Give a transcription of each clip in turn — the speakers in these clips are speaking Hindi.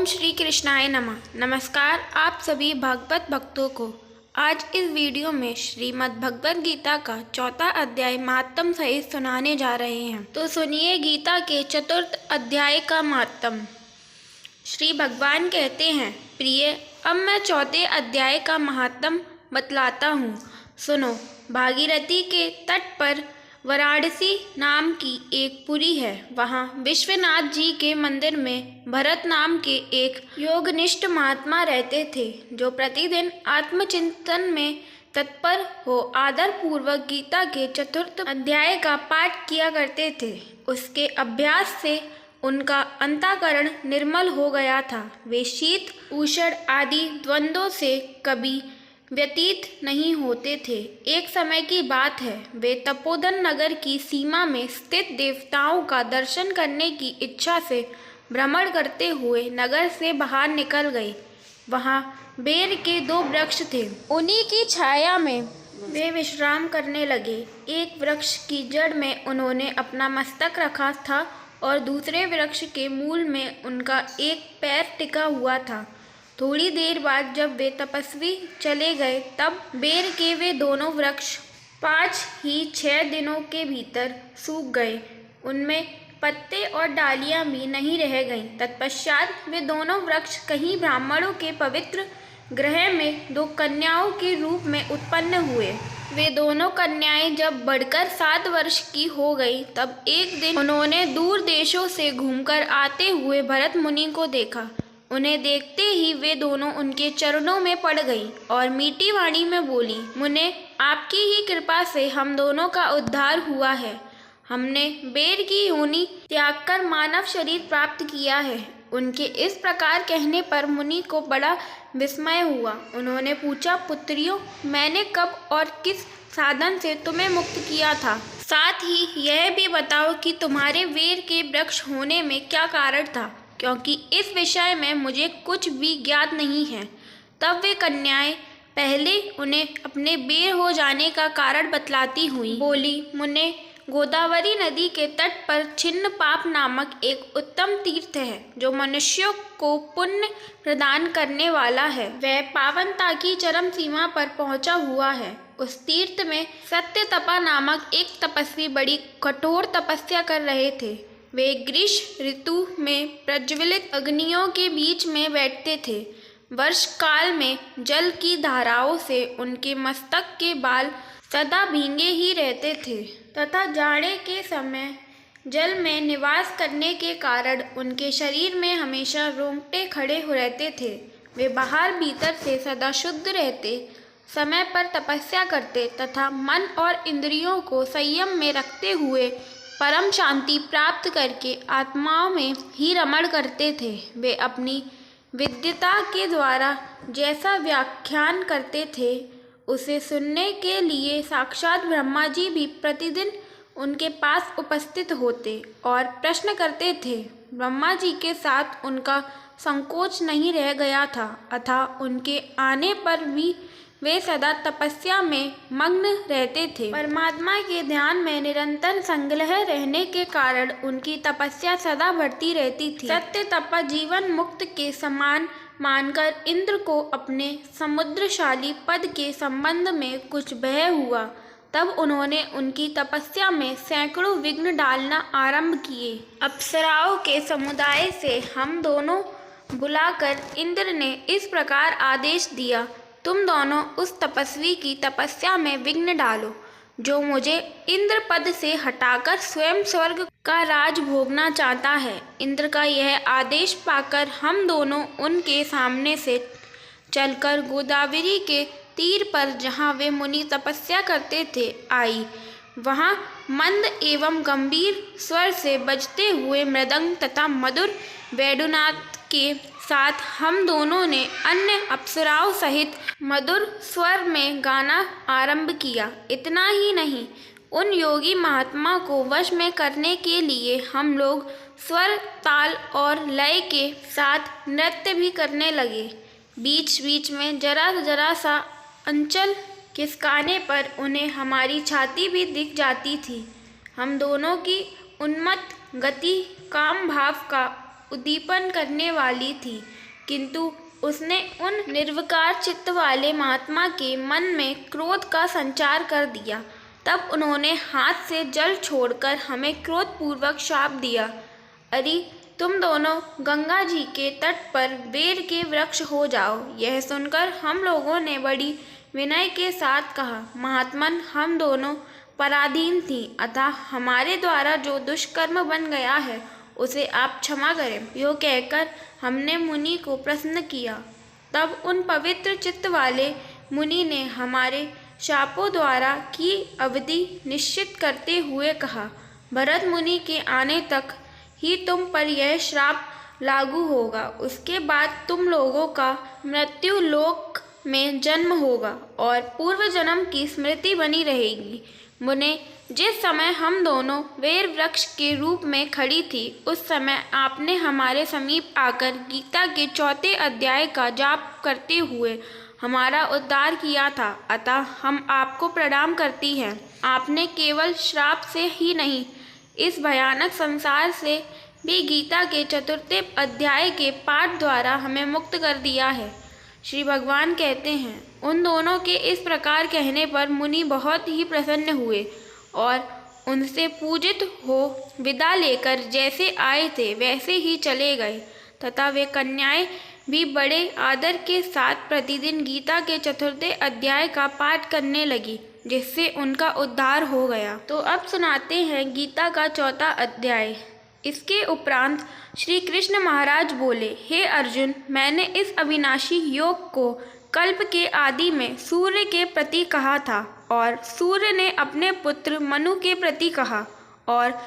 श्री कृष्णाय नमः। नमस्कार आप सभी भागवत भक्तों को। आज इस वीडियो में श्रीमद् भगवद गीता का चौथा अध्याय महात्म सहित सुनाने जा रहे हैं। तो सुनिए गीता के चतुर्थ अध्याय का महात्म। श्री भगवान कहते हैं, प्रिय, अब मैं चौथे अध्याय का महात्म बतलाता हूँ। सुनो। भागीरथी के तट पर वाराणसी नाम की एक पुरी है। वहाँ विश्वनाथ जी के मंदिर में भरत नाम के एक योगनिष्ठ महात्मा रहते थे, जो प्रतिदिन आत्मचिंतन में तत्पर हो आदर पूर्वक गीता के चतुर्थ अध्याय का पाठ किया करते थे। उसके अभ्यास से उनका अंतःकरण निर्मल हो गया था। वे शीत उष्ण आदि द्वंद्वों से कभी व्यतीत नहीं होते थे। एक समय की बात है, वे तपोवन नगर की सीमा में स्थित देवताओं का दर्शन करने की इच्छा से भ्रमण करते हुए नगर से बाहर निकल गए। वहाँ बेर के 2 वृक्ष थे। उन्हीं की छाया में वे विश्राम करने लगे। एक वृक्ष की जड़ में उन्होंने अपना मस्तक रखा था और दूसरे वृक्ष के मूल में उनका एक पैर टिका हुआ था। थोड़ी देर बाद जब वे तपस्वी चले गए, तब बेर के वे दोनों वृक्ष 5 ही 6 दिनों के भीतर सूख गए। उनमें पत्ते और डालियां भी नहीं रह गईं। तत्पश्चात वे दोनों वृक्ष कहीं ब्राह्मणों के पवित्र गृह में 2 कन्याओं के रूप में उत्पन्न हुए। वे दोनों कन्याएं जब बढ़कर 7 वर्ष की हो गई, तब एक दिन उन्होंने दूर देशों से घूमकर आते हुए भरत मुनि को देखा। उन्हें देखते ही वे दोनों उनके चरणों में पड़ गईं और मीठी वाणी में बोली, मुने, आपकी ही कृपा से हम दोनों का उद्धार हुआ है। हमने बेर की योनि त्याग कर मानव शरीर प्राप्त किया है। उनके इस प्रकार कहने पर मुनि को बड़ा विस्मय हुआ। उन्होंने पूछा, पुत्रियों, मैंने कब और किस साधन से तुम्हें मुक्त किया था? साथ ही यह भी बताओ कि तुम्हारे बेर के वृक्ष होने में क्या कारण था, क्योंकि इस विषय में मुझे कुछ भी ज्ञात नहीं है। तब वे कन्याएं पहले उन्हें अपने बेर हो जाने का कारण बतलाती हुई बोली, मुने, गोदावरी नदी के तट पर छिन्न पाप नामक एक उत्तम तीर्थ है, जो मनुष्यों को पुण्य प्रदान करने वाला है। वह पावनता की चरम सीमा पर पहुंचा हुआ है। उस तीर्थ में सत्यतपा नामक एक तपस्वी बड़ी कठोर तपस्या कर रहे थे। वे ग्रीष्म ऋतु में प्रज्वलित अग्नियों के बीच में बैठते थे। वर्ष काल में जल की धाराओं से उनके मस्तक के बाल सदा भींगे ही रहते थे तथा जाड़े के समय जल में निवास करने के कारण उनके शरीर में हमेशा रोंगटे खड़े हो रहते थे। वे बाहर भीतर से सदा शुद्ध रहते, समय पर तपस्या करते तथा मन और इंद्रियों को संयम में रखते हुए परम शांति प्राप्त करके आत्माओं में ही रमण करते थे। वे अपनी विद्वता के द्वारा जैसा व्याख्यान करते थे, उसे सुनने के लिए साक्षात ब्रह्मा जी भी प्रतिदिन उनके पास उपस्थित होते और प्रश्न करते थे। ब्रह्मा जी के साथ उनका संकोच नहीं रह गया था, अतः उनके आने पर भी वे सदा तपस्या में मग्न रहते थे। परमात्मा के ध्यान में निरंतर संलग्न रहने के कारण उनकी तपस्या सदा बढ़ती रहती थी। सत्य तप जीवन मुक्त के समान मानकर इंद्र को अपने समुद्रशाली पद के संबंध में कुछ भय हुआ। तब उन्होंने उनकी तपस्या में सैकड़ों विघ्न डालना आरंभ किए। अप्सराओं के समुदाय से हम दोनों बुलाकर इंद्र ने इस प्रकार आदेश दिया, तुम दोनों उस तपस्वी की तपस्या में विघ्न डालो, जो मुझे इंद्र पद से हटाकर स्वयं स्वर्ग का राज भोगना चाहता है। इंद्र का यह आदेश पाकर हम दोनों उनके सामने से चलकर गोदावरी के तीर पर, जहाँ वे मुनि तपस्या करते थे, आई। वहाँ मंद एवं गंभीर स्वर से बजते हुए मृदंग तथा मधुर वेणुनाद के साथ हम दोनों ने अन्य अप्सराओं सहित मधुर स्वर में गाना आरंभ किया। इतना ही नहीं, उन योगी महात्मा को वश में करने के लिए हम लोग स्वर, ताल और लय के साथ नृत्य भी करने लगे। बीच बीच में जरा जरा सा अंचल खिसकाने पर उन्हें हमारी छाती भी दिख जाती थी। हम दोनों की उन्मत्त गति काम भाव का उद्दीपन करने वाली थी, किंतु उसने उन निर्विकार चित्त वाले महात्मा के मन में क्रोध का संचार कर दिया। तब उन्होंने हाथ से जल छोड़कर हमें क्रोधपूर्वक शाप दिया। अरे तुम दोनों गंगा जी के तट पर बेर के वृक्ष हो जाओ। यह सुनकर हम लोगों ने बड़ी विनय के साथ कहा, महात्मन, हम दोनों पराधीन थी, अतः हमारे द्वारा जो दुष्कर्म बन गया है उसे आप क्षमा करें। यो कहकर हमने मुनि को प्रसन्न किया। तब उन पवित्र चित्त वाले मुनि ने हमारे शापों द्वारा की अवधि निश्चित करते हुए कहा, भरत मुनि के आने तक ही तुम पर यह श्राप लागू होगा। उसके बाद तुम लोगों का मृत्यु लोक में जन्म होगा और पूर्व जन्म की स्मृति बनी रहेगी। मुने, जिस समय हम दोनों वेर वृक्ष के रूप में खड़ी थी, उस समय आपने हमारे समीप आकर गीता के 4 अध्याय का जाप करते हुए हमारा उद्धार किया था, अतः हम आपको प्रणाम करती हैं। आपने केवल श्राप से ही नहीं, इस भयानक संसार से भी गीता के 4 अध्याय के पाठ द्वारा हमें मुक्त कर दिया है। श्री भगवान कहते हैं, उन दोनों के इस प्रकार कहने पर मुनि बहुत ही प्रसन्न हुए और उनसे पूजित हो विदा लेकर जैसे आए थे वैसे ही चले गए, तथा वे कन्याएं भी बड़े आदर के साथ प्रतिदिन गीता के 4 अध्याय का पाठ करने लगी, जिससे उनका उद्धार हो गया। तो अब सुनाते हैं गीता का 4 अध्याय। इसके उपरांत श्री कृष्ण महाराज बोले, हे अर्जुन, मैंने इस अविनाशी योग को कल्प के आदि में सूर्य के प्रति कहा था और सूर्य ने अपने पुत्र मनु के प्रति कहा और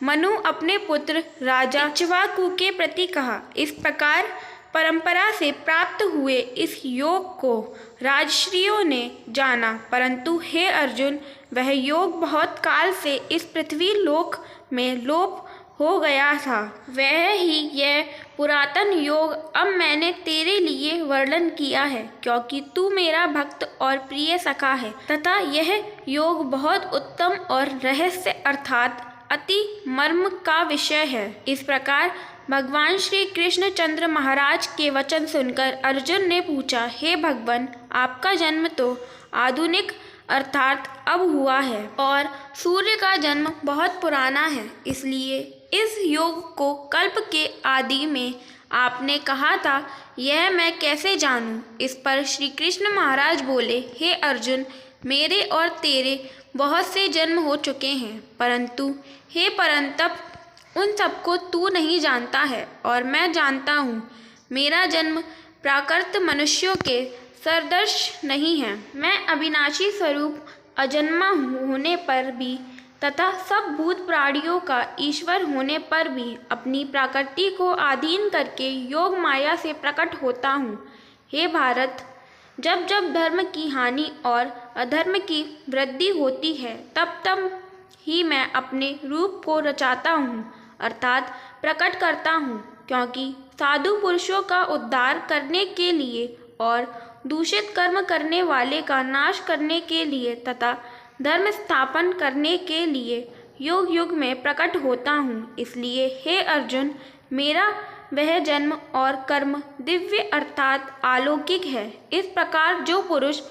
मनु अपने पुत्र राजा इक्ष्वाकु के प्रति कहा। इस प्रकार परंपरा से प्राप्त हुए इस योग को राजर्षियों ने जाना, परंतु हे अर्जुन, वह योग बहुत काल से इस पृथ्वी लोक में लोप हो गया था। वह ही यह पुरातन योग अब मैंने तेरे लिए वर्णन किया है, क्योंकि तू मेरा भक्त और प्रिय सखा है, तथा यह योग बहुत उत्तम और रहस्य अर्थात अति मर्म का विषय है। इस प्रकार भगवान श्री कृष्ण चंद्र महाराज के वचन सुनकर अर्जुन ने पूछा, हे भगवान, आपका जन्म तो आधुनिक अर्थात अब हुआ है और सूर्य का जन्म बहुत पुराना है, इसलिए इस योग को कल्प के आदि में आपने कहा था, यह मैं कैसे जानूं? इस पर श्री कृष्ण महाराज बोले, हे अर्जुन, मेरे और तेरे बहुत से जन्म हो चुके हैं, परंतु हे परंतप, उन सबको तू नहीं जानता है और मैं जानता हूँ। मेरा जन्म प्राकृत मनुष्यों के सदृश नहीं है। मैं अविनाशी स्वरूप अजन्मा होने पर भी तथा सब भूत प्राणियों का ईश्वर होने पर भी अपनी प्रकृति को अधीन करके योग माया से प्रकट होता हूँ। हे भारत, जब जब धर्म की हानि और अधर्म की वृद्धि होती है, तब तब ही मैं अपने रूप को रचाता हूँ अर्थात प्रकट करता हूँ, क्योंकि साधु पुरुषों का उद्धार करने के लिए और दूषित कर्म करने वाले का नाश करने के लिए तथा धर्म स्थापन करने के लिए युग युग में प्रकट होता हूँ। इसलिए हे अर्जुन, मेरा वह जन्म और कर्म दिव्य अर्थात अलौकिक है। इस प्रकार जो पुरुष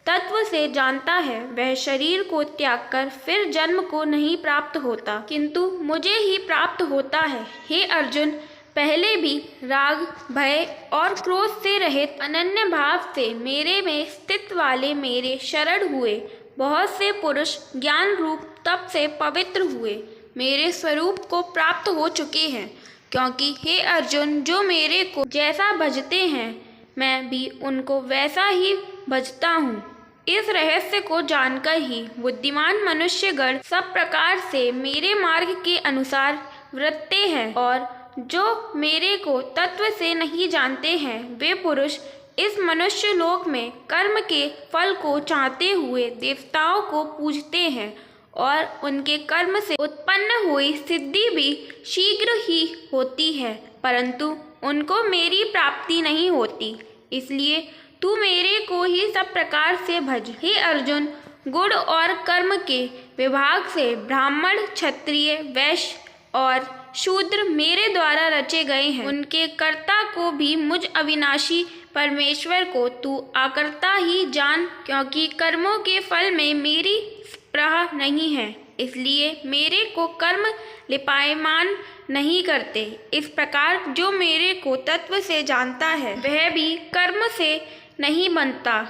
तत्व से जानता है, वह शरीर को त्याग कर फिर जन्म को नहीं प्राप्त होता, किंतु मुझे ही प्राप्त होता है। हे अर्जुन, पहले भी राग, भय और क्रोध से रहित अनन्य भाव से मेरे में स्थित वाले मेरे शरण हुए बहुत से पुरुष ज्ञान रूप तप से पवित्र हुए मेरे स्वरूप को प्राप्त हो चुके हैं, क्योंकि हे अर्जुन, जो मेरे को जैसा भजते हैं, मैं भी उनको वैसा ही भजता हूँ। इस रहस्य को जानकर ही बुद्धिमान मनुष्यगण सब प्रकार से मेरे मार्ग के अनुसार वृत्ते हैं, और जो मेरे को तत्व से नहीं जानते हैं, वे पुरुष इस मनुष्य लोक में कर्म के फल को चाहते हुए देवताओं को पूजते हैं और उनके कर्म से उत्पन्न हुई सिद्धि भी शीघ्र ही होती है, परंतु उनको मेरी प्राप्ति नहीं होती। इसलिए तू मेरे को ही सब प्रकार से भज। हे अर्जुन, गुण और कर्म के विभाग से ब्राह्मण, क्षत्रिय, वैश्य, और शूद्र मेरे द्वारा रचे गए हैं। उनके कर्ता को भी मुझ अविनाशी परमेश्वर को तू आकर्ता ही जान, क्योंकि कर्मों के फल में मेरी स्पृहा नहीं है, इसलिए मेरे को कर्म लिपायमान नहीं करते। इस प्रकार जो मेरे को तत्व से जानता है वह भी कर्म से नहीं बनता,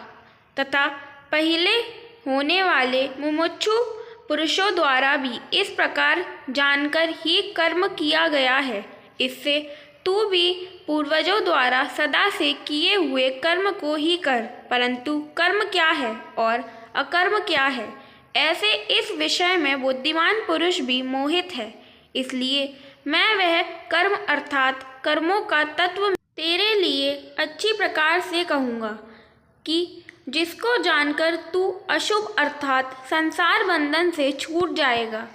तथा पहले होने वाले मुमुक्षु पुरुषों द्वारा भी इस प्रकार जानकर ही कर्म किया गया है। इससे तू भी पूर्वजों द्वारा सदा से किए हुए कर्म को ही कर, परंतु कर्म क्या है और अकर्म क्या है, ऐसे इस विषय में बुद्धिमान पुरुष भी मोहित है। इसलिए मैं वह कर्म अर्थात कर्मों का तत्व तेरे लिए अच्छी प्रकार से कहूँगा कि जिसको जानकर तू अशुभ अर्थात संसार बंधन से छूट जाएगा।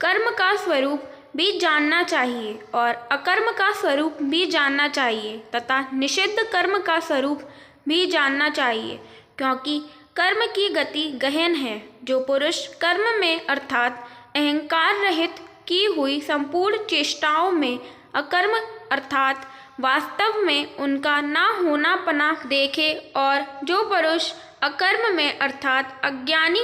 कर्म का स्वरूप भी जानना चाहिए और अकर्म का स्वरूप भी जानना चाहिए, तथा निषिद्ध कर्म का स्वरूप भी जानना चाहिए, क्योंकि कर्म की गति गहन है। जो पुरुष कर्म में अर्थात अहंकार रहित की हुई संपूर्ण चेष्टाओं में अकर्म अर्थात वास्तव में उनका ना होना पना देखे, और जो पुरुष अकर्म में अर्थात अज्ञानी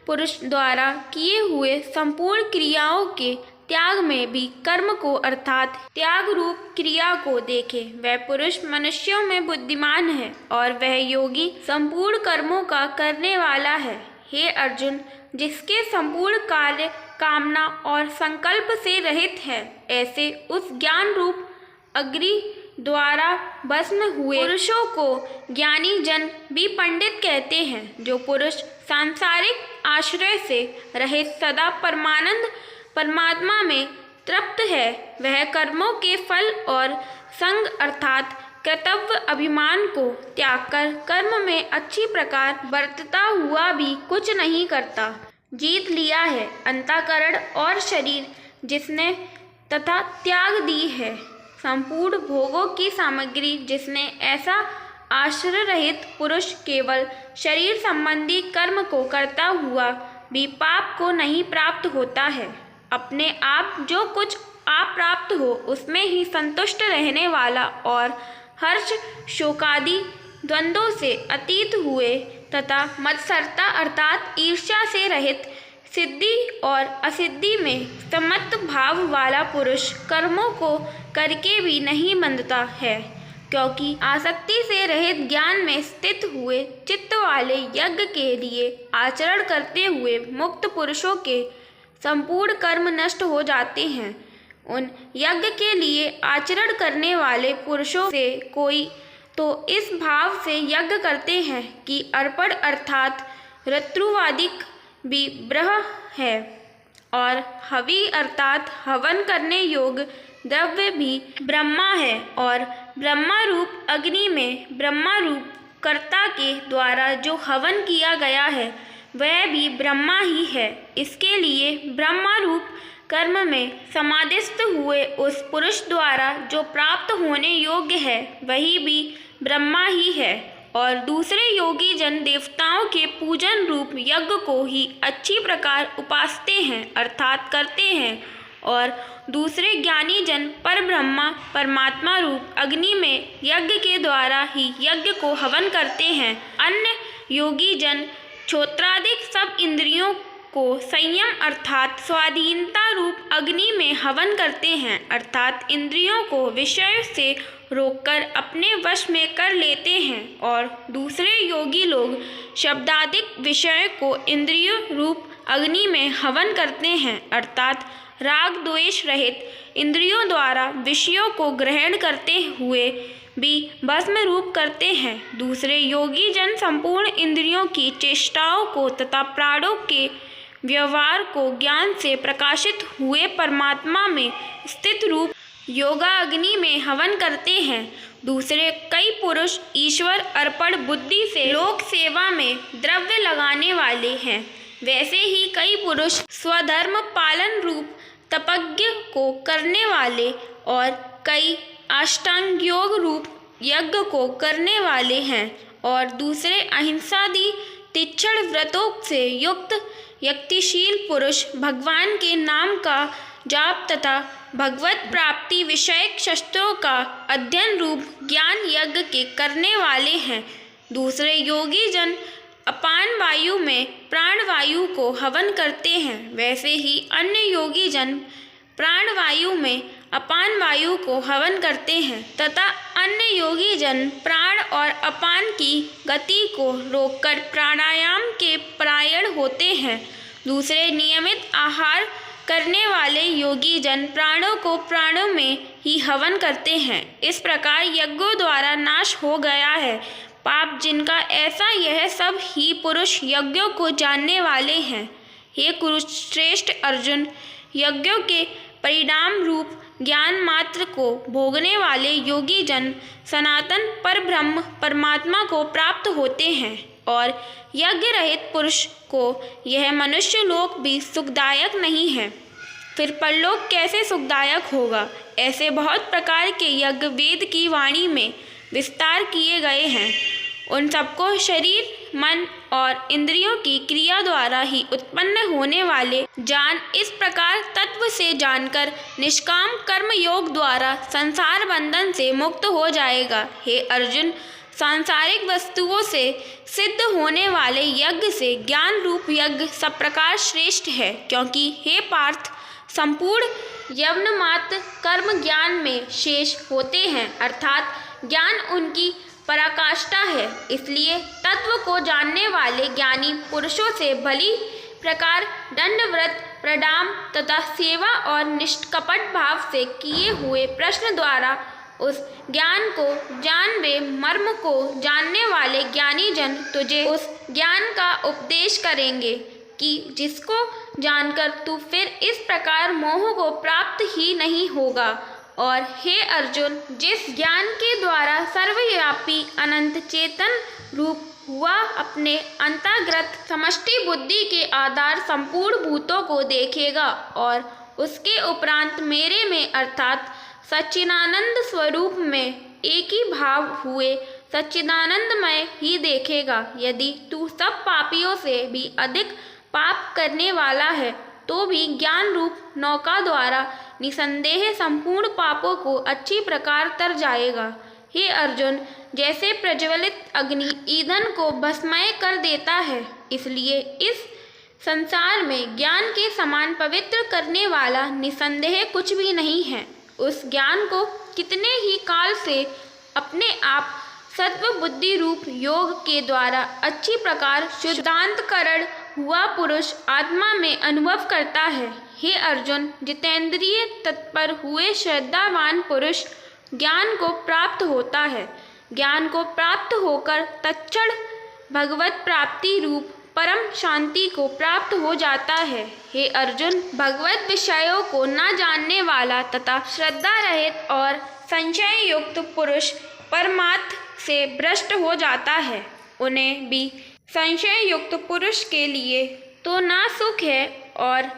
पुरुष द्वारा किए हुए संपूर्ण क्रियाओं के त्याग में भी कर्म को अर्थात त्याग रूप क्रिया को देखे, वह पुरुष मनुष्यों में बुद्धिमान है और वह योगी संपूर्ण कर्मों का करने वाला है। हे अर्जुन, जिसके संपूर्ण कार्य कामना और संकल्प से रहित है, ऐसे उस ज्ञान रूप अग्नि द्वारा भस्म हुए पुरुषों को ज्ञानी जन भी पंडित कहते हैं। जो पुरुष सांसारिक आश्रय से रहित सदा परमानंद परमात्मा में तृप्त है, वह कर्मों के फल और संग अर्थात कर्तव्य अभिमान को त्याग कर कर्म में अच्छी प्रकार बरतता हुआ भी कुछ नहीं करता। जीत लिया है अंतःकरण और शरीर जिसने, तथा त्याग दी है संपूर्ण भोगों की सामग्री जिसने, ऐसा आश्रय रहित पुरुष केवल शरीर संबंधी कर्म को करता हुआ भी पाप को नहीं प्राप्त होता है। अपने आप जो कुछ आप प्राप्त हो उसमें ही संतुष्ट रहने वाला और हर्ष शोकादि द्वंद्वों से अतीत हुए तथा मत्सरता अर्थात ईर्ष्या से रहित सिद्धि और असिद्धि में समत्व भाव वाला पुरुष कर्मों को करके भी नहीं बंधता है, क्योंकि आसक्ति से रहित ज्ञान में स्थित हुए चित्त वाले यज्ञ के लिए आचरण करते हुए मुक्त पुरुषों के संपूर्ण कर्म नष्ट हो जाते हैं। उन यज्ञ के लिए आचरण करने वाले पुरुषों से कोई तो इस भाव से यज्ञ करते हैं कि अर्पण अर्थात ऋत्रुवादिक भी ब्रह्म है, और हवि अर्थात हवन करने योग्य द्रव्य भी ब्रह्मा है, और ब्रह्मा रूप अग्नि में ब्रह्मा रूप कर्ता के द्वारा जो हवन किया गया है वह भी ब्रह्मा ही है। इसके लिए ब्रह्मा रूप कर्म में समाधिस्थ हुए उस पुरुष द्वारा जो प्राप्त होने योग्य है वही भी ब्रह्मा ही है, और दूसरे योगी जन देवताओं के पूजन रूप यज्ञ को ही अच्छी प्रकार उपासते हैं अर्थात करते हैं, और दूसरे ज्ञानी जन पर ब्रह्मा परमात्मा रूप अग्नि में यज्ञ के द्वारा ही यज्ञ को हवन करते हैं। अन्य योगी जन श्रोत्रादिक सब इंद्रियों को संयम अर्थात स्वाधीनता रूप अग्नि में हवन करते हैं, अर्थात इंद्रियों को विषय से रोककर अपने वश में कर लेते हैं, और दूसरे योगी लोग शब्दादिक विषय को इंद्रिय रूप अग्नि में हवन करते हैं, अर्थात राग द्वेष रहित इंद्रियों द्वारा विषयों को ग्रहण करते हुए भी भस्म रूप करते हैं। दूसरे योगी जन संपूर्ण इंद्रियों की चेष्टाओं को तथा प्राणों के व्यवहार को ज्ञान से प्रकाशित हुए परमात्मा में स्थित रूप योगा अग्नि में हवन करते हैं। दूसरे कई पुरुष ईश्वर अर्पण बुद्धि से लोक सेवा में द्रव्य लगाने वाले हैं। वैसे ही कई पुरुष स्वधर्म पालन रूप तपज्ञ को करने वाले और कई अष्टांग योग रूप यज्ञ को करने वाले हैं, और दूसरे अहिंसादि तीक्ष्ण व्रतों से युक्त यक्तिशील पुरुष भगवान के नाम का जाप तथा भगवत प्राप्ति विषयक शस्त्रों का अध्ययन रूप ज्ञान यज्ञ के करने वाले हैं। दूसरे योगी जन अपान वायु में प्राण वायु को हवन करते हैं, वैसे ही अन्य योगी जन प्राण वायु में अपान वायु को हवन करते हैं तथा अन्य योगी जन प्राण और अपान की गति को रोककर प्राणायाम के परायण होते हैं। दूसरे नियमित आहार करने वाले योगी जन प्राणों को प्राणों में ही हवन करते हैं। इस प्रकार यज्ञों द्वारा नाश हो गया है पाप जिनका, ऐसा यह सब ही पुरुष यज्ञों को जानने वाले हैं। हे कुरुश्रेष्ठ अर्जुन, यज्ञों के परिणाम रूप ज्ञान मात्र को भोगने वाले योगी जन सनातन परब्रह्म परमात्मा को प्राप्त होते हैं और यज्ञ रहित पुरुष को यह मनुष्य लोक भी सुखदायक नहीं है। फिर परलोक कैसे सुखदायक होगा? ऐसे बहुत प्रकार के यज्ञ वेद की वाणी में विस्तार किए गए हैं। उन सबको शरीर, मन और इंद्रियों की क्रिया द्वारा ही उत्पन्न होने वाले जान इस प्रकार तत्व से जानकर निष्काम कर्म योग द्वारा संसार बंधन से मुक्त हो जाएगा। हे अर्जुन, सांसारिक वस्तुओं से सिद्ध होने वाले यज्ञ से ज्ञान रूप यज्ञ सब प्रकार श्रेष्ठ है, क्योंकि हे पार्थ, संपूर्ण यवन मात्र कर्म ज्ञान में शेष होते हैं, अर्थात ज्ञान उनकी पराकाष्ठा है। इसलिए तत्व को जानने वाले ज्ञानी पुरुषों से भली प्रकार दंडव्रत, प्रणाम तथा सेवा और निष्कपट भाव से किए हुए प्रश्न द्वारा उस ज्ञान को जान वे मर्म को जानने वाले ज्ञानी जन तुझे उस ज्ञान का उपदेश करेंगे कि जिसको जानकर तू फिर इस प्रकार मोह को प्राप्त ही नहीं होगा। और हे अर्जुन, जिस ज्ञान के द्वारा सर्वव्यापी अनंत चेतन रूप हुआ अपने अंतर्गत समष्टि बुद्धि के आधार संपूर्ण भूतों को देखेगा और उसके उपरांत मेरे में अर्थात सच्चिदानंद स्वरूप में एक ही भाव हुए सच्चिदानंदमय ही देखेगा। यदि तू सब पापियों से भी अधिक पाप करने वाला है तो भी ज्ञान रूप नौका द्वारा निसंदेह संपूर्ण पापों को अच्छी प्रकार तर जाएगा। हे अर्जुन, जैसे प्रज्वलित अग्नि ईंधन को भस्मय कर देता है, इसलिए इस संसार में ज्ञान के समान पवित्र करने वाला निसंदेह कुछ भी नहीं है। उस ज्ञान को कितने ही काल से अपने आप सत्व बुद्धि रूप योग के द्वारा अच्छी प्रकार शुद्धांतकरण हुआ पुरुष आत्मा में अनुभव करता है। हे अर्जुन, जितेंद्रिय तत्पर हुए श्रद्धावान पुरुष ज्ञान को प्राप्त होता है। ज्ञान को प्राप्त होकर तत्क्षण भगवत प्राप्ति रूप परम शांति को प्राप्त हो जाता है। हे अर्जुन, भगवत विषयों को न जानने वाला तथा श्रद्धा रहित और संशय युक्त पुरुष परमार्थ से भ्रष्ट हो जाता है। उन्हें भी संशय युक्त पुरुष के लिए तो ना सुख है और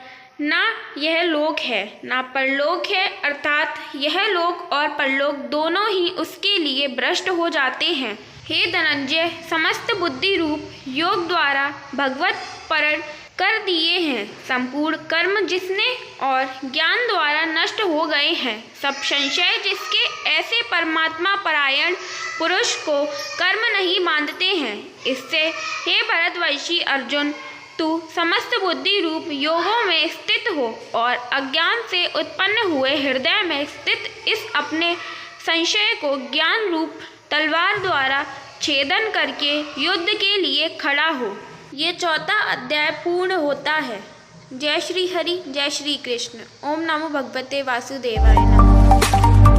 ना यह लोक है, ना परलोक है, अर्थात यह लोक और परलोक दोनों ही उसके लिए भ्रष्ट हो जाते हैं। हे धनंजय, समस्त बुद्धि रूप योग द्वारा भगवत परण कर दिए हैं। संपूर्ण कर्म जिसने और ज्ञान द्वारा नष्ट हो गए हैं। सब संशय जिसके ऐसे परमात्मा परायण पुरुष को कर्म नहीं बांधते हैं। इससे हे भरतवंशी अर्जुन, तू समस्त बुद्धि रूप योगों में स्थित हो और अज्ञान से उत्पन्न हुए हृदय में स्थित इस अपने संशय को ज्ञान रूप तलवार द्वारा छेदन करके युद्ध के लिए खड़ा हो। ये चौथा अध्याय पूर्ण होता है। जय श्री हरि, जय श्री कृष्ण। ओम नमो भगवते वासुदेवाय नमः।